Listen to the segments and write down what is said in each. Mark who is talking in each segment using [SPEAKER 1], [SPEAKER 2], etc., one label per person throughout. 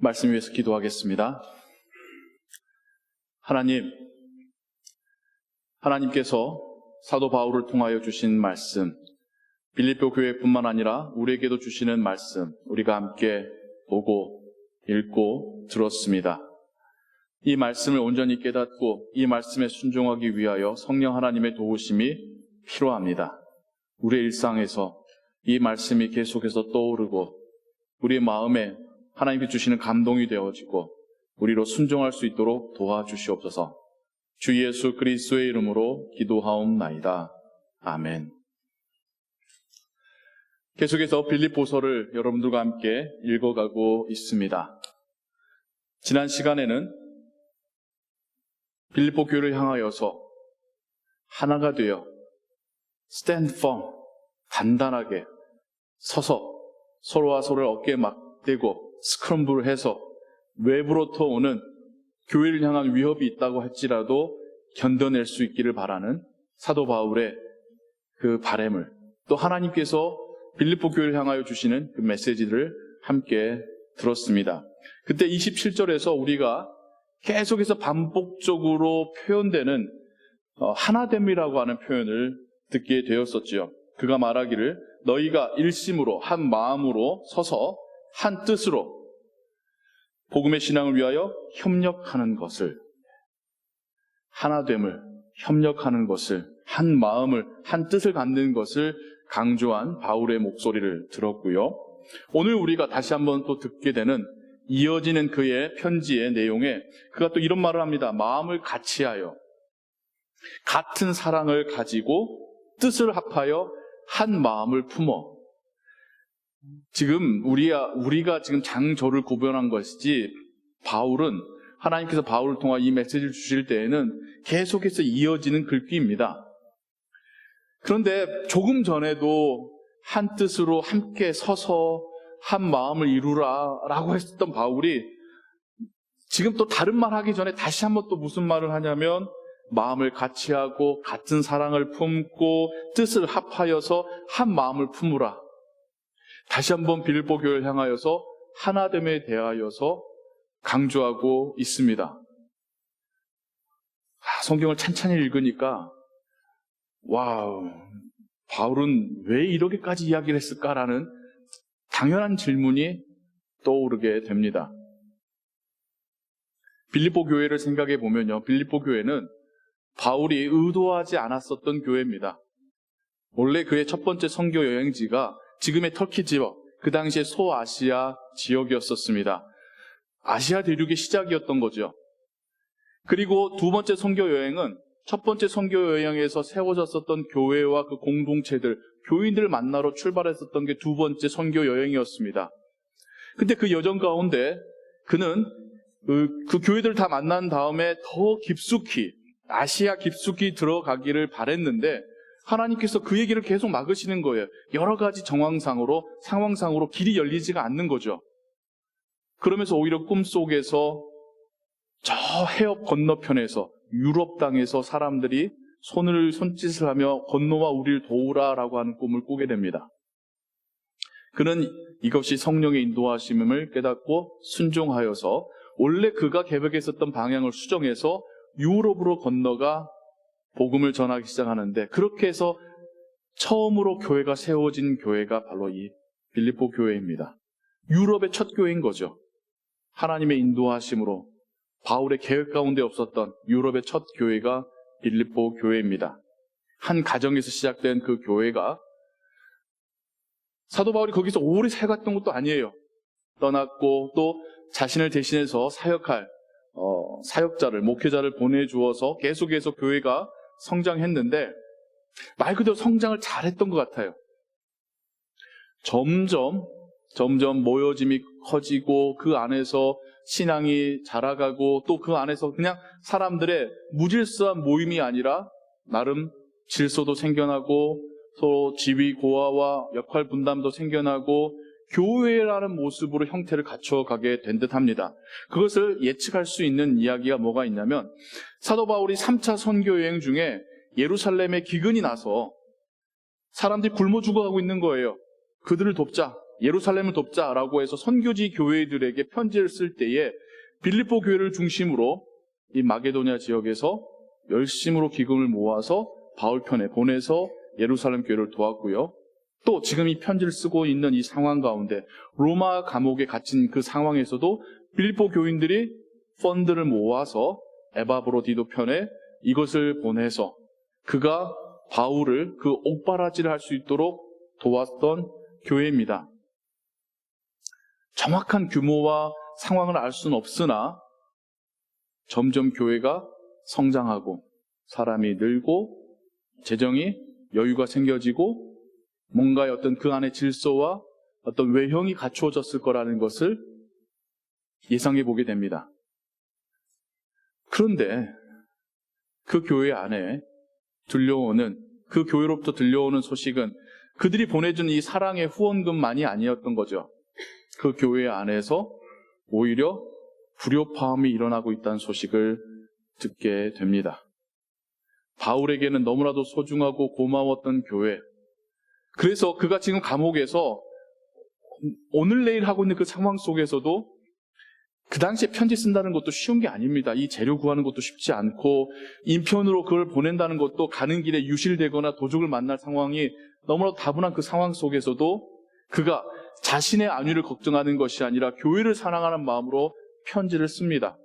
[SPEAKER 1] 말씀 위해서 기도하겠습니다. 하나님께서 사도 바울을 통하여 주신 말씀, 빌립보 교회뿐만 아니라 우리에게도 주시는 말씀, 우리가 함께 보고 읽고 들었습니다. 이 말씀을 온전히 깨닫고 이 말씀에 순종하기 위하여 성령 하나님의 도우심이 필요합니다. 우리의 일상에서 이 말씀이 계속해서 떠오르고 우리의 마음에 하나님께 주시는 감동이 되어지고 우리로 순종할 수 있도록 도와주시옵소서. 주 예수 그리스도의 이름으로 기도하옵나이다. 아멘. 계속해서 빌립보서를 여러분들과 함께 읽어가고 있습니다. 지난 시간에는 빌립보 교회를 향하여서 하나가 되어 stand firm, 단단하게 서서 서로와 서로를 어깨에 맞대고 스크럼블해서 외부로부터 오는 교회를 향한 위협이 있다고 할지라도 견뎌낼 수 있기를 바라는 사도 바울의 그 바람을, 또 하나님께서 빌립보 교회를 향하여 주시는 그 메시지를 함께 들었습니다. 그때 27절에서 우리가 계속해서 반복적으로 표현되는 하나됨이라고 하는 표현을 듣게 되었었지요. 그가 말하기를 너희가 일심으로 한 마음으로 서서 한 뜻으로 복음의 신앙을 위하여 협력하는 것을, 하나됨을, 협력하는 것을, 한 마음을, 한 뜻을 갖는 것을 강조한 바울의 목소리를 들었고요. 오늘 우리가 다시 한번 또 듣게 되는 이어지는 그의 편지의 내용에 그가 또 이런 말을 합니다. 마음을 같이하여 같은 사랑을 가지고 뜻을 합하여 한 마음을 품어. 지금 우리가 지금 장조를 구별한 것이지, 바울은 하나님께서 바울을 통하 이 메시지를 주실 때에는 계속해서 이어지는 글귀입니다. 그런데 조금 전에도 한 뜻으로 함께 서서 한 마음을 이루라 라고 했었던 바울이 지금 또 다른 말 하기 전에 다시 한번 또 무슨 말을 하냐면 마음을 같이 하고 같은 사랑을 품고 뜻을 합하여서 한 마음을 품으라. 다시 한번 빌립보 교회를 향하여서 하나됨에 대하여서 강조하고 있습니다. 성경을 찬찬히 읽으니까 와우, 바울은 왜 이렇게까지 이야기를 했을까라는 당연한 질문이 떠오르게 됩니다. 빌립보 교회를 생각해 보면요, 빌립보 교회는 바울이 의도하지 않았었던 교회입니다. 원래 그의 첫 번째 선교 여행지가 지금의 터키 지역, 그 당시에 소아시아 지역이었었습니다. 아시아 대륙의 시작이었던 거죠. 그리고 두 번째 선교 여행은 첫 번째 선교 여행에서 세워졌었던 교회와 그 공동체들, 교인들을 만나러 출발했었던 게 두 번째 선교 여행이었습니다. 근데 그 여정 가운데 그는 그 교회들을 다 만난 다음에 더 깊숙이, 아시아 깊숙이 들어가기를 바랬는데 하나님께서 그 얘기를 계속 막으시는 거예요. 여러 가지 정황상으로, 상황상으로 길이 열리지가 않는 거죠. 그러면서 오히려 꿈속에서 저 해협 건너편에서 유럽 땅에서 사람들이 손짓을 하며 건너와 우리를 도우라라고 하는 꿈을 꾸게 됩니다. 그는 이것이 성령의 인도하심을 깨닫고 순종하여서 원래 그가 계획했었던 방향을 수정해서 유럽으로 건너가 복음을 전하기 시작하는데, 그렇게 해서 처음으로 교회가 세워진 교회가 바로 이 빌립보 교회입니다. 유럽의 첫 교회인 거죠. 하나님의 인도하심으로 바울의 계획 가운데 없었던 유럽의 첫 교회가 빌립보 교회입니다. 한 가정에서 시작된 그 교회가, 사도 바울이 거기서 오래 살았던 것도 아니에요. 떠났고 또 자신을 대신해서 사역할 사역자를, 목회자를 보내주어서 계속해서 교회가 성장했는데 말 그대로 성장을 잘했던 것 같아요. 점점 모여짐이 커지고 그 안에서 신앙이 자라가고 또 그 안에서 그냥 사람들의 무질서한 모임이 아니라 나름 질서도 생겨나고 서로 지위 고하와 역할 분담도 생겨나고 교회라는 모습으로 형태를 갖춰가게 된 듯합니다. 그것을 예측할 수 있는 이야기가 뭐가 있냐면, 사도 바울이 3차 선교 여행 중에 예루살렘에 기근이 나서 사람들이 굶어 죽어가고 있는 거예요. 그들을 돕자, 예루살렘을 돕자라고 해서 선교지 교회들에게 편지를 쓸 때에 빌립보 교회를 중심으로 이 마게도냐 지역에서 열심으로 기금을 모아서 바울 편에 보내서 예루살렘 교회를 도왔고요. 또 지금 이 편지를 쓰고 있는 이 상황 가운데 로마 감옥에 갇힌 그 상황에서도 빌립보 교인들이 펀드를 모아서 에바브로디도 편에 이것을 보내서 그가 바울을 그 옥바라지를 할 수 있도록 도왔던 교회입니다. 정확한 규모와 상황을 알 수는 없으나 점점 교회가 성장하고 사람이 늘고 재정이 여유가 생겨지고 뭔가의 어떤 그 안의 질서와 어떤 외형이 갖추어졌을 거라는 것을 예상해 보게 됩니다. 그런데 그 교회 안에 들려오는, 그 교회로부터 들려오는 소식은 그들이 보내준 이 사랑의 후원금만이 아니었던 거죠. 그 교회 안에서 오히려 불효파음이 일어나고 있다는 소식을 듣게 됩니다. 바울에게는 너무나도 소중하고 고마웠던 교회. 그래서 그가 지금 감옥에서 오늘 내일 하고 있는 그 상황 속에서도 그 당시에 편지 쓴다는 것도 쉬운 게 아닙니다. 이 재료 구하는 것도 쉽지 않고 인편으로 그걸 보낸다는 것도 가는 길에 유실되거나 도둑을 만날 상황이 너무나도 다분한 그 상황 속에서도 그가 자신의 안위를 걱정하는 것이 아니라 교회를 사랑하는 마음으로 편지를 씁니다.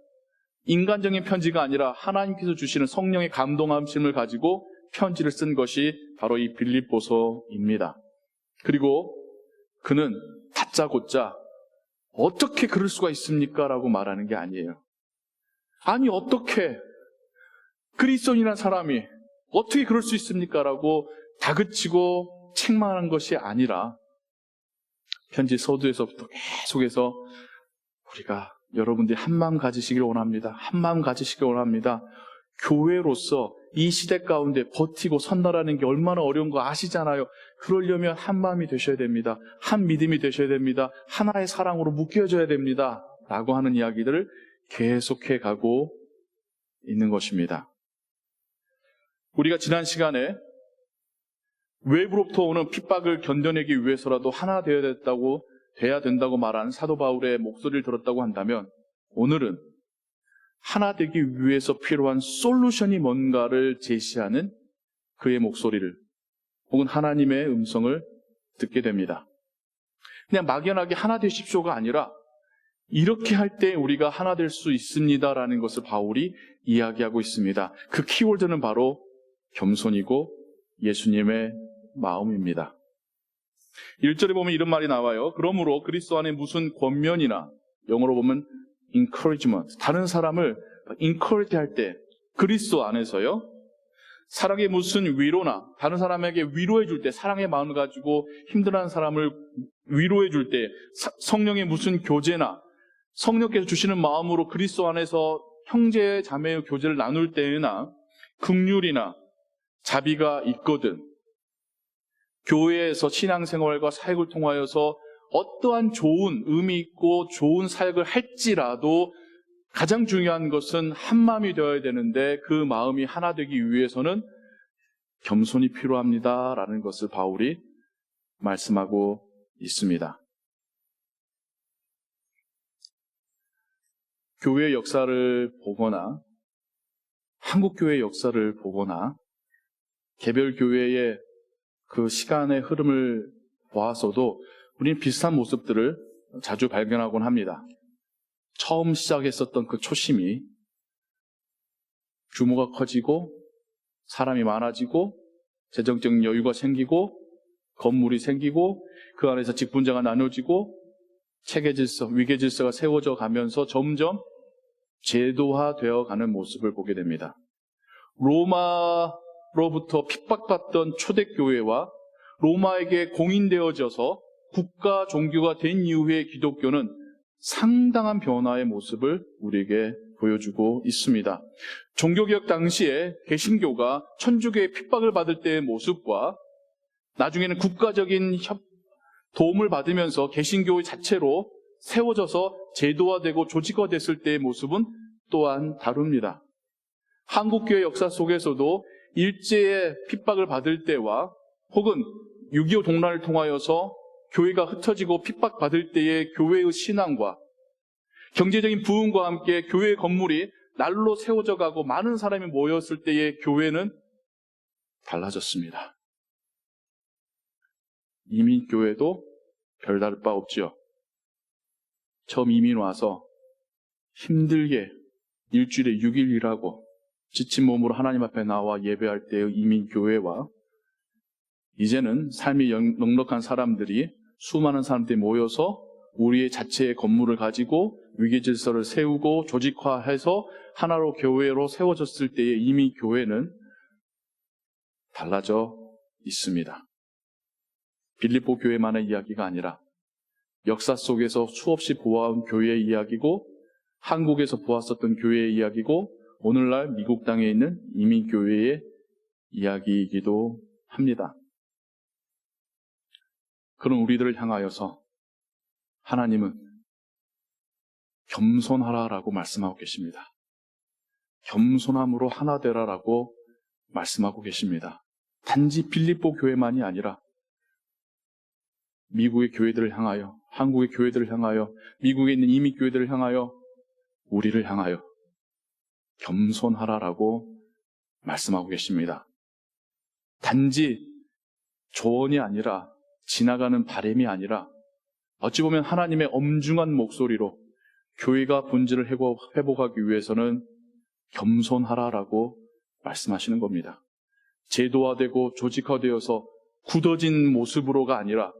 [SPEAKER 1] 인간적인 편지가 아니라 하나님께서 주시는 성령의 감동함심을 가지고 편지를 쓴 것이 바로 이 빌립보서입니다. 그리고 그는 다짜고짜 어떻게 그럴 수가 있습니까? 라고 말하는 게 아니에요. 아니 어떻게 그리스도인이라는 사람이 어떻게 그럴 수 있습니까? 라고 다그치고 책망하는 것이 아니라 편지 서두에서부터 계속해서 우리가 여러분들이 한마음 가지시길 원합니다. 한마음 가지시길 원합니다. 교회로서 이 시대 가운데 버티고 선다라는 게 얼마나 어려운 거 아시잖아요. 그러려면 한마음이 되셔야 됩니다. 한 믿음이 되셔야 됩니다. 하나의 사랑으로 묶여져야 됩니다. 라고 하는 이야기들을 계속해 가고 있는 것입니다. 우리가 지난 시간에 외부로부터 오는 핍박을 견뎌내기 위해서라도 하나 돼야 된다고 말한 사도 바울의 목소리를 들었다고 한다면 오늘은 하나 되기 위해서 필요한 솔루션이 뭔가를 제시하는 그의 목소리를 혹은 하나님의 음성을 듣게 됩니다. 그냥 막연하게 하나 되십시오가 아니라 이렇게 할 때 우리가 하나 될 수 있습니다라는 것을 바울이 이야기하고 있습니다. 그 키워드는 바로 겸손이고 예수님의 마음입니다. 1절에 보면 이런 말이 나와요. 그러므로 그리스도 안에 무슨 권면이나 영어로 보면 encouragement, 다른 사람을 encourage 할 때 그리스도 안에서요. 사랑의 무슨 위로나 다른 사람에게 위로해 줄 때 사랑의 마음을 가지고 힘들어하는 사람을 위로해 줄 때 성령의 무슨 교제나 성령께서 주시는 마음으로 그리스도 안에서 형제 자매의 교제를 나눌 때나 긍휼이나 자비가 있거든 교회에서 신앙생활과 사역을 통하여서 어떠한 좋은 의미 있고 좋은 사역을 할지라도 가장 중요한 것은 한 마음이 되어야 되는데 그 마음이 하나 되기 위해서는 겸손이 필요합니다라는 것을 바울이 말씀하고 있습니다. 교회의 역사를 보거나 한국 교회의 역사를 보거나 개별 교회의 그 시간의 흐름을 보아서도 우리는 비슷한 모습들을 자주 발견하곤 합니다. 처음 시작했었던 그 초심이 규모가 커지고 사람이 많아지고 재정적인 여유가 생기고 건물이 생기고 그 안에서 직분자가 나눠지고 체계 질서, 위계 질서가 세워져 가면서 점점 제도화되어 가는 모습을 보게 됩니다. 로마로부터 핍박받던 초대교회와 로마에게 공인되어져서 국가 종교가 된 이후의 기독교는 상당한 변화의 모습을 우리에게 보여주고 있습니다. 종교개혁 당시에 개신교가 천주교의 핍박을 받을 때의 모습과 나중에는 국가적인 도움을 받으면서 개신교 자체로 세워져서 제도화되고 조직화됐을 때의 모습은 또한 다릅니다. 한국교회 역사 속에서도 일제의 핍박을 받을 때와 혹은 6.25 동란을 통하여서 교회가 흩어지고 핍박받을 때의 교회의 신앙과 경제적인 부흥과 함께 교회 건물이 날로 세워져 가고 많은 사람이 모였을 때의 교회는 달라졌습니다. 이민교회도 별다를 바 없지요. 처음 이민 와서 힘들게 일주일에 6일 일하고 지친 몸으로 하나님 앞에 나와 예배할 때의 이민교회와 이제는 삶이 넉넉한 사람들이 수많은 사람들이 모여서 우리의 자체의 건물을 가지고 위계질서를 세우고 조직화해서 하나로 교회로 세워졌을 때의 이민교회는 달라져 있습니다. 빌립보 교회만의 이야기가 아니라 역사 속에서 수없이 보아온 교회의 이야기고 한국에서 보았었던 교회의 이야기고 오늘날 미국 땅에 있는 이민교회의 이야기이기도 합니다. 그런 우리들을 향하여서 하나님은 겸손하라라고 말씀하고 계십니다. 겸손함으로 하나 되라라고 말씀하고 계십니다. 단지 빌립보 교회만이 아니라 미국의 교회들을 향하여, 한국의 교회들을 향하여, 미국에 있는 이민교회들을 향하여, 우리를 향하여 겸손하라라고 말씀하고 계십니다. 단지 조언이 아니라 지나가는 바람이 아니라 어찌 보면 하나님의 엄중한 목소리로 교회가 본질을 회복하기 위해서는 겸손하라라고 말씀하시는 겁니다. 제도화되고 조직화되어서 굳어진 모습으로가 아니라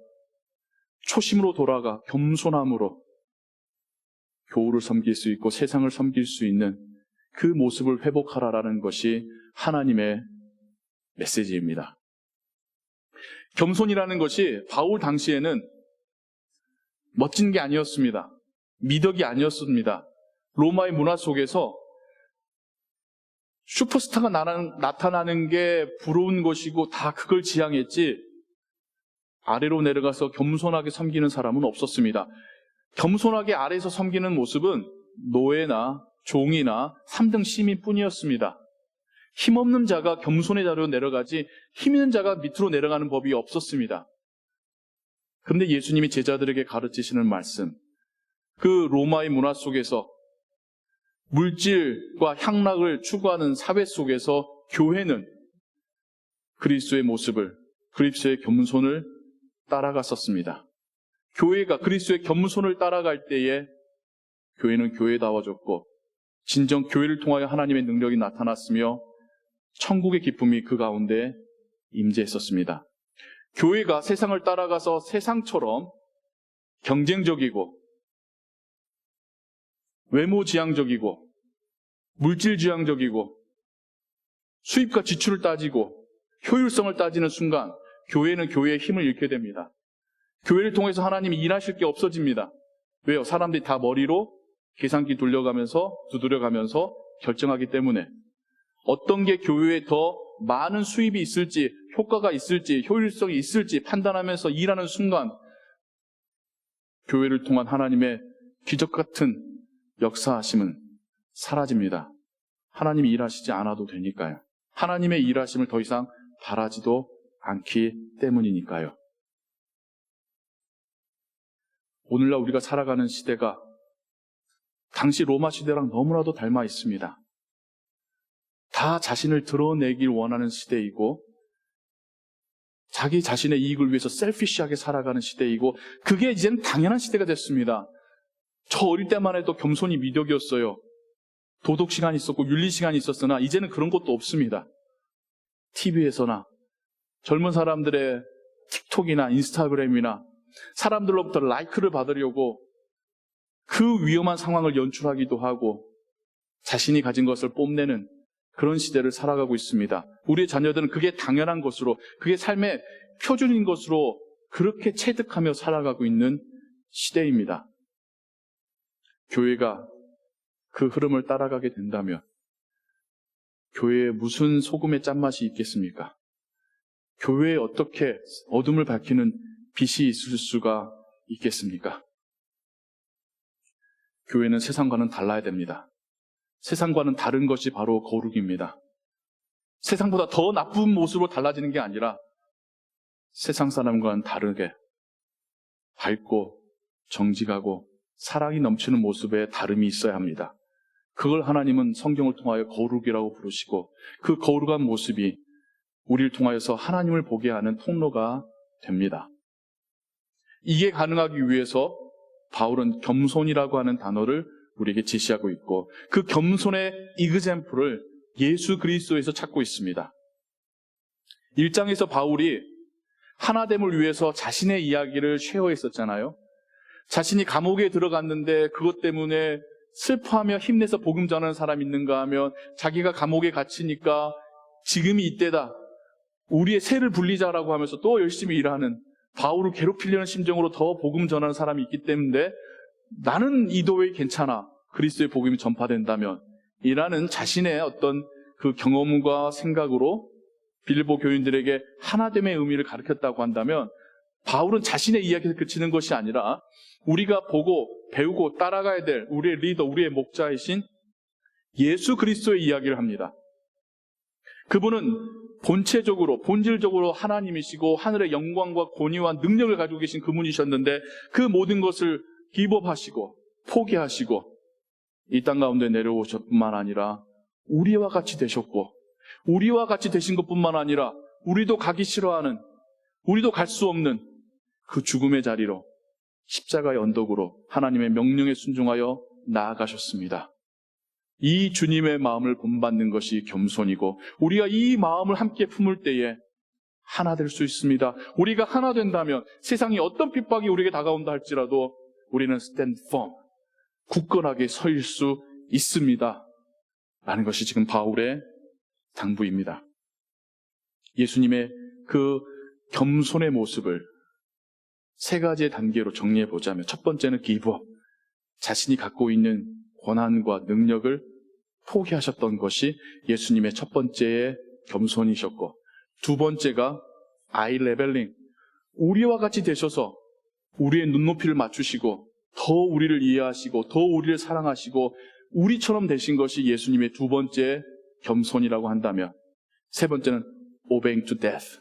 [SPEAKER 1] 초심으로 돌아가 겸손함으로 교우를 섬길 수 있고 세상을 섬길 수 있는 그 모습을 회복하라라는 것이 하나님의 메시지입니다. 겸손이라는 것이 바울 당시에는 멋진 게 아니었습니다. 미덕이 아니었습니다. 로마의 문화 속에서 슈퍼스타가 나타나는 게 부러운 것이고 다 그걸 지향했지 아래로 내려가서 겸손하게 섬기는 사람은 없었습니다. 겸손하게 아래에서 섬기는 모습은 노예나 종이나 3등 시민뿐이었습니다. 힘없는 자가 겸손의 자리로 내려가지 힘 있는 자가 밑으로 내려가는 법이 없었습니다. 그런데 예수님이 제자들에게 가르치시는 말씀, 그 로마의 문화 속에서 물질과 향락을 추구하는 사회 속에서 교회는 그리스도의 모습을, 그리스도의 겸손을 따라갔었습니다. 교회가 그리스도의 겸손을 따라갈 때에 교회는 교회다워졌고 진정 교회를 통하여 하나님의 능력이 나타났으며 천국의 기쁨이 그 가운데 임재했었습니다. 교회가 세상을 따라가서 세상처럼 경쟁적이고 외모지향적이고 물질지향적이고 수입과 지출을 따지고 효율성을 따지는 순간 교회는 교회의 힘을 잃게 됩니다. 교회를 통해서 하나님이 일하실 게 없어집니다. 왜요? 사람들이 다 머리로 계산기 돌려가면서 두드려가면서 결정하기 때문에 어떤 게 교회에 더 많은 수입이 있을지 효과가 있을지 효율성이 있을지 판단하면서 일하는 순간 교회를 통한 하나님의 기적 같은 역사하심은 사라집니다. 하나님이 일하시지 않아도 되니까요. 하나님의 일하심을 더 이상 바라지도 않기 때문이니까요. 오늘날 우리가 살아가는 시대가 당시 로마 시대랑 너무나도 닮아 있습니다. 다 자신을 드러내길 원하는 시대이고 자기 자신의 이익을 위해서 셀피시하게 살아가는 시대이고 그게 이제는 당연한 시대가 됐습니다. 저 어릴 때만 해도 겸손이 미덕이었어요. 도덕 시간이 있었고 윤리 시간이 있었으나 이제는 그런 것도 없습니다. TV에서나 젊은 사람들의 틱톡이나 인스타그램이나 사람들로부터 라이크를 받으려고 그 위험한 상황을 연출하기도 하고 자신이 가진 것을 뽐내는 그런 시대를 살아가고 있습니다. 우리의 자녀들은 그게 당연한 것으로, 그게 삶의 표준인 것으로 그렇게 체득하며 살아가고 있는 시대입니다. 교회가 그 흐름을 따라가게 된다면 교회에 무슨 소금의 짠맛이 있겠습니까? 교회에 어떻게 어둠을 밝히는 빛이 있을 수가 있겠습니까? 교회는 세상과는 달라야 됩니다. 세상과는 다른 것이 바로 거룩입니다. 세상보다 더 나쁜 모습으로 달라지는 게 아니라 세상 사람과는 다르게 밝고 정직하고 사랑이 넘치는 모습에 다름이 있어야 합니다. 그걸 하나님은 성경을 통하여 거룩이라고 부르시고 그 거룩한 모습이 우리를 통하여서 하나님을 보게 하는 통로가 됩니다. 이게 가능하기 위해서 바울은 겸손이라고 하는 단어를 우리에게 제시하고 있고 그 겸손의 이그젬플을 예수 그리스도에서 찾고 있습니다. 1장에서 바울이 하나됨을 위해서 자신의 이야기를 쉐어했었잖아요. 자신이 감옥에 들어갔는데 그것 때문에 슬퍼하며 힘내서 복음 전하는 사람 있는가 하면 자기가 감옥에 갇히니까 지금이 이때다. 우리의 세를 불리자라고 하면서 또 열심히 일하는 바울을 괴롭히려는 심정으로 더 복음 전하는 사람이 있기 때문에 나는 이도웨이 괜찮아. 그리스도의 복음이 전파된다면 이라는 자신의 어떤 그 경험과 생각으로 빌립보 교인들에게 하나됨의 의미를 가르쳤다고 한다면 바울은 자신의 이야기에서 그치는 것이 아니라 우리가 보고 배우고 따라가야 될 우리의 리더, 우리의 목자이신 예수 그리스도의 이야기를 합니다. 그분은 본체적으로, 본질적으로 하나님이시고 하늘의 영광과 권위와 능력을 가지고 계신 그분이셨는데 그 모든 것을 기법하시고 포기하시고 이 땅 가운데 내려오셨 뿐만 아니라 우리와 같이 되셨고 우리와 같이 되신 것뿐만 아니라 우리도 가기 싫어하는, 우리도 갈 수 없는 그 죽음의 자리로 십자가의 언덕으로 하나님의 명령에 순종하여 나아가셨습니다. 이 주님의 마음을 본받는 것이 겸손이고 우리가 이 마음을 함께 품을 때에 하나 될 수 있습니다. 우리가 하나 된다면 세상이 어떤 핍박이 우리에게 다가온다 할지라도 우리는 stand firm, 굳건하게 서일 수 있습니다. 라는 것이 지금 바울의 당부입니다. 예수님의 그 겸손의 모습을 세 가지의 단계로 정리해 보자면 첫 번째는 기브업, 자신이 갖고 있는 권한과 능력을 포기하셨던 것이 예수님의 첫 번째의 겸손이셨고 두 번째가 아이 레벨링, 우리와 같이 되셔서 우리의 눈높이를 맞추시고 더 우리를 이해하시고 더 우리를 사랑하시고 우리처럼 되신 것이 예수님의 두 번째 겸손이라고 한다면 세 번째는 obeying to death,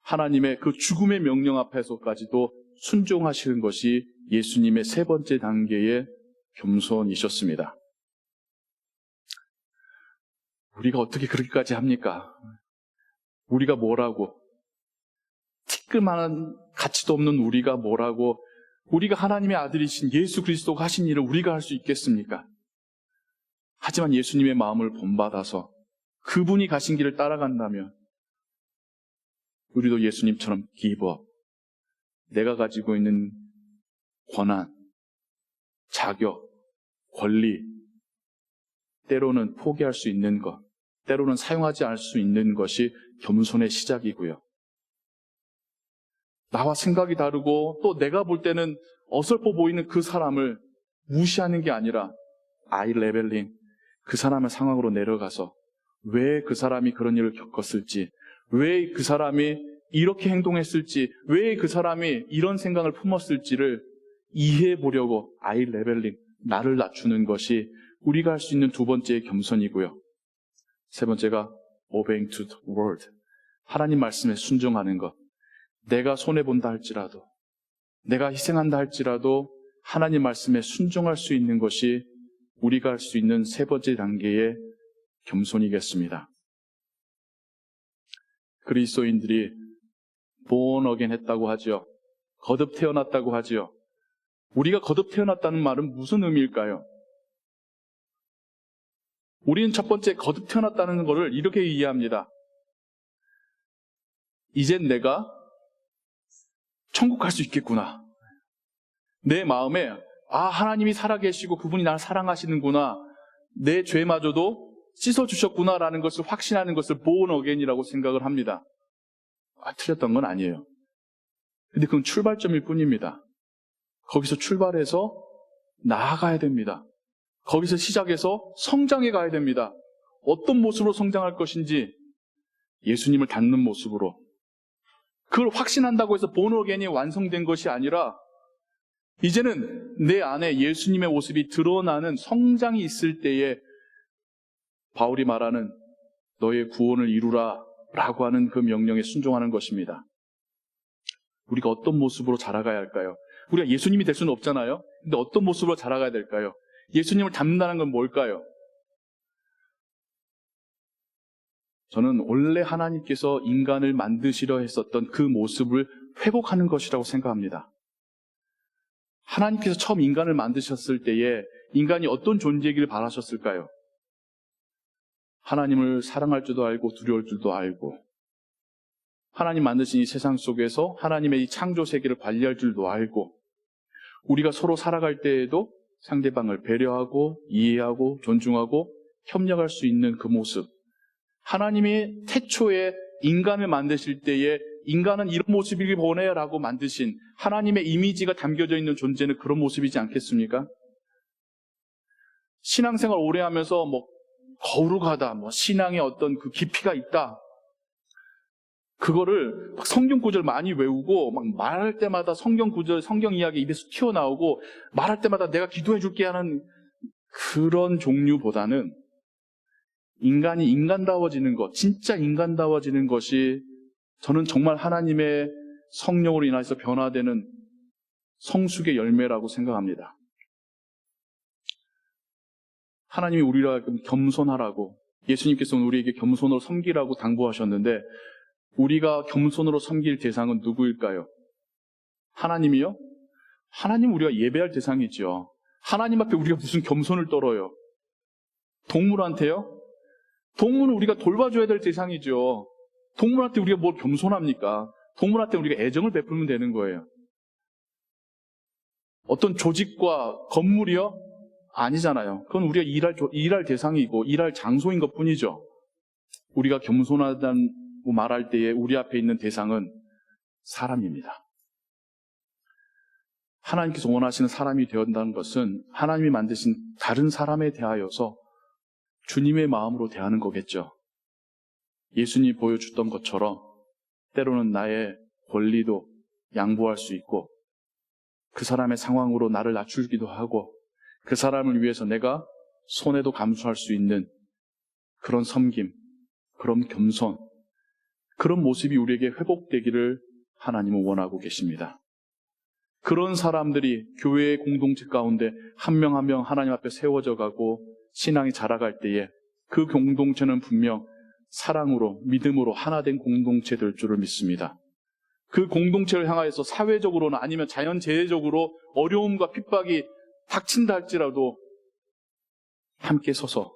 [SPEAKER 1] 하나님의 그 죽음의 명령 앞에서까지도 순종하시는 것이 예수님의 세 번째 단계의 겸손이셨습니다. 우리가 어떻게 그렇게까지 합니까? 우리가 뭐라고, 티끌만한 가치도 없는 우리가 뭐라고, 우리가 하나님의 아들이신 예수 그리스도가 하신 일을 우리가 할 수 있겠습니까? 하지만 예수님의 마음을 본받아서 그분이 가신 길을 따라간다면 우리도 예수님처럼 기브업, 내가 가지고 있는 권한, 자격, 권리, 때로는 포기할 수 있는 것, 때로는 사용하지 않을 수 있는 것이 겸손의 시작이고요. 나와 생각이 다르고 또 내가 볼 때는 어설퍼 보이는 그 사람을 무시하는 게 아니라 아이 레벨링, 그 사람의 상황으로 내려가서 왜 그 사람이 그런 일을 겪었을지, 왜 그 사람이 이렇게 행동했을지, 왜 그 사람이 이런 생각을 품었을지를 이해해 보려고 아이 레벨링, 나를 낮추는 것이 우리가 할 수 있는 두 번째의 겸손이고요. 세 번째가 obeying to the word, 하나님 말씀에 순종하는 것. 내가 손해본다 할지라도, 내가 희생한다 할지라도 하나님 말씀에 순종할 수 있는 것이 우리가 할 수 있는 세 번째 단계의 겸손이겠습니다. 그리스도인들이 born again 했다고 하죠. 거듭 태어났다고 하죠. 우리가 거듭 태어났다는 말은 무슨 의미일까요? 우리는 첫 번째 거듭 태어났다는 것을 이렇게 이해합니다. 이젠 내가 천국 갈 수 있겠구나. 내 마음에 하나님이 살아계시고 그분이 나를 사랑하시는구나. 내 죄마저도 씻어주셨구나라는 것을 확신하는 것을 born again이라고 생각을 합니다. 틀렸던 건 아니에요. 근데 그건 출발점일 뿐입니다. 거기서 출발해서 나아가야 됩니다. 거기서 시작해서 성장해 가야 됩니다. 어떤 모습으로 성장할 것인지 예수님을 닮는 모습으로. 그걸 확신한다고 해서 born again이 완성된 것이 아니라 이제는 내 안에 예수님의 모습이 드러나는 성장이 있을 때에 바울이 말하는 너의 구원을 이루라 라고 하는 그 명령에 순종하는 것입니다. 우리가 어떤 모습으로 자라가야 할까요? 우리가 예수님이 될 수는 없잖아요. 근데 어떤 모습으로 자라가야 될까요? 예수님을 닮는다는 건 뭘까요? 저는 원래 하나님께서 인간을 만드시려 했었던 그 모습을 회복하는 것이라고 생각합니다. 하나님께서 처음 인간을 만드셨을 때에 인간이 어떤 존재이길 바라셨을까요? 하나님을 사랑할 줄도 알고 두려울 줄도 알고, 하나님 만드신 이 세상 속에서 하나님의 이 창조 세계를 관리할 줄도 알고, 우리가 서로 살아갈 때에도 상대방을 배려하고 이해하고 존중하고 협력할 수 있는 그 모습, 하나님이 태초에 인간을 만드실 때에 인간은 이런 모습이길 원해라고 만드신 하나님의 이미지가 담겨져 있는 존재는 그런 모습이지 않겠습니까? 신앙생활 오래 하면서 거룩하다, 신앙의 어떤 그 깊이가 있다, 그거를 막 성경 구절 많이 외우고 막 말할 때마다 성경 구절, 성경 이야기 입에서 튀어나오고 말할 때마다 내가 기도해 줄게 하는 그런 종류보다는 인간이 인간다워지는 것, 진짜 인간다워지는 것이 저는 정말 하나님의 성령으로 인해서 변화되는 성숙의 열매라고 생각합니다. 하나님이 우리를 하여금 겸손하라고, 예수님께서는 우리에게 겸손으로 섬기라고 당부하셨는데 우리가 겸손으로 섬길 대상은 누구일까요? 하나님이요? 하나님 우리가 예배할 대상이죠. 하나님 앞에 우리가 무슨 겸손을 떨어요? 동물한테요? 동물은 우리가 돌봐줘야 될 대상이죠. 동물한테 우리가 뭘 겸손합니까? 동물한테 우리가 애정을 베풀면 되는 거예요. 어떤 조직과 건물이요? 아니잖아요. 그건 우리가 일할 대상이고 일할 장소인 것 뿐이죠. 우리가 겸손하다고 말할 때에 우리 앞에 있는 대상은 사람입니다. 하나님께서 원하시는 사람이 되었다는 것은 하나님이 만드신 다른 사람에 대하여서 주님의 마음으로 대하는 거겠죠. 예수님이 보여줬던 것처럼 때로는 나의 권리도 양보할 수 있고 그 사람의 상황으로 나를 낮추기도 하고 그 사람을 위해서 내가 손해도 감수할 수 있는 그런 섬김, 그런 겸손, 그런 모습이 우리에게 회복되기를 하나님은 원하고 계십니다. 그런 사람들이 교회의 공동체 가운데 한 명 한 명 하나님 앞에 세워져 가고 신앙이 자라갈 때에 그 공동체는 분명 사랑으로, 믿음으로 하나 된 공동체 될 줄을 믿습니다. 그 공동체를 향하여서 사회적으로나 아니면 자연재해적으로 어려움과 핍박이 닥친다 할지라도 함께 서서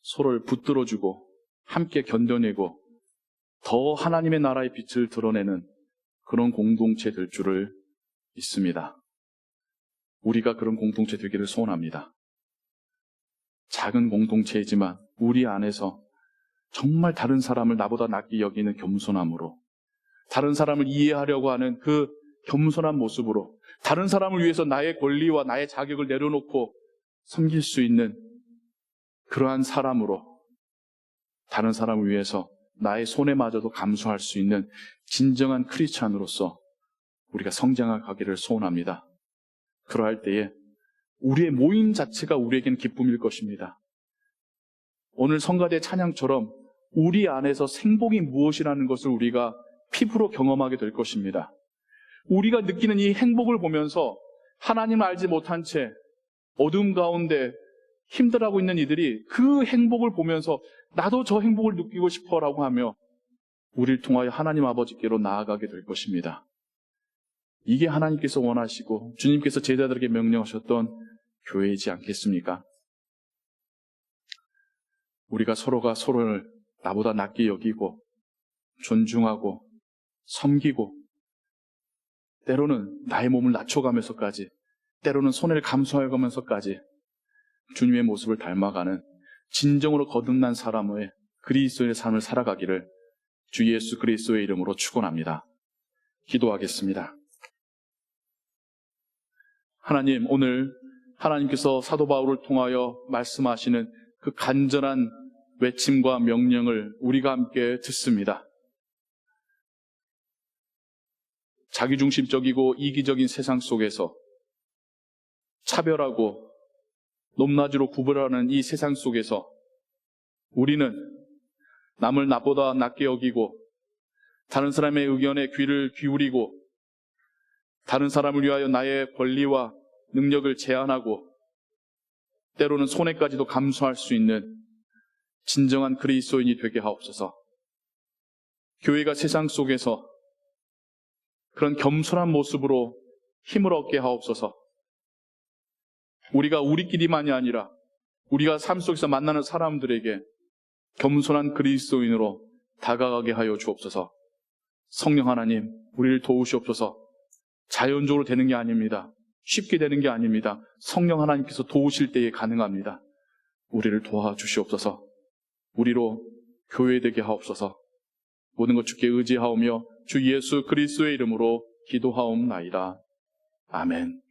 [SPEAKER 1] 서로를 붙들어주고 함께 견뎌내고 더 하나님의 나라의 빛을 드러내는 그런 공동체 될 줄을 믿습니다. 우리가 그런 공동체 되기를 소원합니다. 작은 공동체이지만 우리 안에서 정말 다른 사람을 나보다 낫게 여기는 겸손함으로, 다른 사람을 이해하려고 하는 그 겸손한 모습으로, 다른 사람을 위해서 나의 권리와 나의 자격을 내려놓고 섬길 수 있는 그러한 사람으로, 다른 사람을 위해서 나의 손해마저도 감수할 수 있는 진정한 크리스찬으로서 우리가 성장하기를 소원합니다. 그러할 때에 우리의 모임 자체가 우리에게는 기쁨일 것입니다. 오늘 성가대 찬양처럼 우리 안에서 생복이 무엇이라는 것을 우리가 피부로 경험하게 될 것입니다. 우리가 느끼는 이 행복을 보면서 하나님을 알지 못한 채 어둠 가운데 힘들어하고 있는 이들이 그 행복을 보면서 나도 저 행복을 느끼고 싶어라고 하며 우리를 통하여 하나님 아버지께로 나아가게 될 것입니다. 이게 하나님께서 원하시고 주님께서 제자들에게 명령하셨던 교회이지 않겠습니까? 우리가 서로가 서로를 나보다 낫게 여기고 존중하고 섬기고 때로는 나의 몸을 낮춰가면서까지, 때로는 손해를 감수해가면서까지 주님의 모습을 닮아가는 진정으로 거듭난 사람의 그리스도의 삶을 살아가기를 주 예수 그리스도의 이름으로 축원합니다. 기도하겠습니다. 하나님, 오늘 하나님께서 사도 바울을 통하여 말씀하시는 그 간절한 외침과 명령을 우리가 함께 듣습니다. 자기중심적이고 이기적인 세상 속에서 차별하고 높낮이로 구별하는 이 세상 속에서 우리는 남을 나보다 낫게 여기고 다른 사람의 의견에 귀를 기울이고 다른 사람을 위하여 나의 권리와 능력을 제한하고 때로는 손해까지도 감수할 수 있는 진정한 그리스도인이 되게 하옵소서. 교회가 세상 속에서 그런 겸손한 모습으로 힘을 얻게 하옵소서. 우리가 우리끼리만이 아니라 우리가 삶 속에서 만나는 사람들에게 겸손한 그리스도인으로 다가가게 하여 주옵소서. 성령 하나님, 우리를 도우시옵소서. 자연적으로 되는 게 아닙니다. 쉽게 되는 게 아닙니다. 성령 하나님께서 도우실 때에 가능합니다. 우리를 도와주시옵소서. 우리로 교회되게 하옵소서. 모든 것 주께 의지하오며 주 예수 그리스도의 이름으로 기도하옵나이다. 아멘.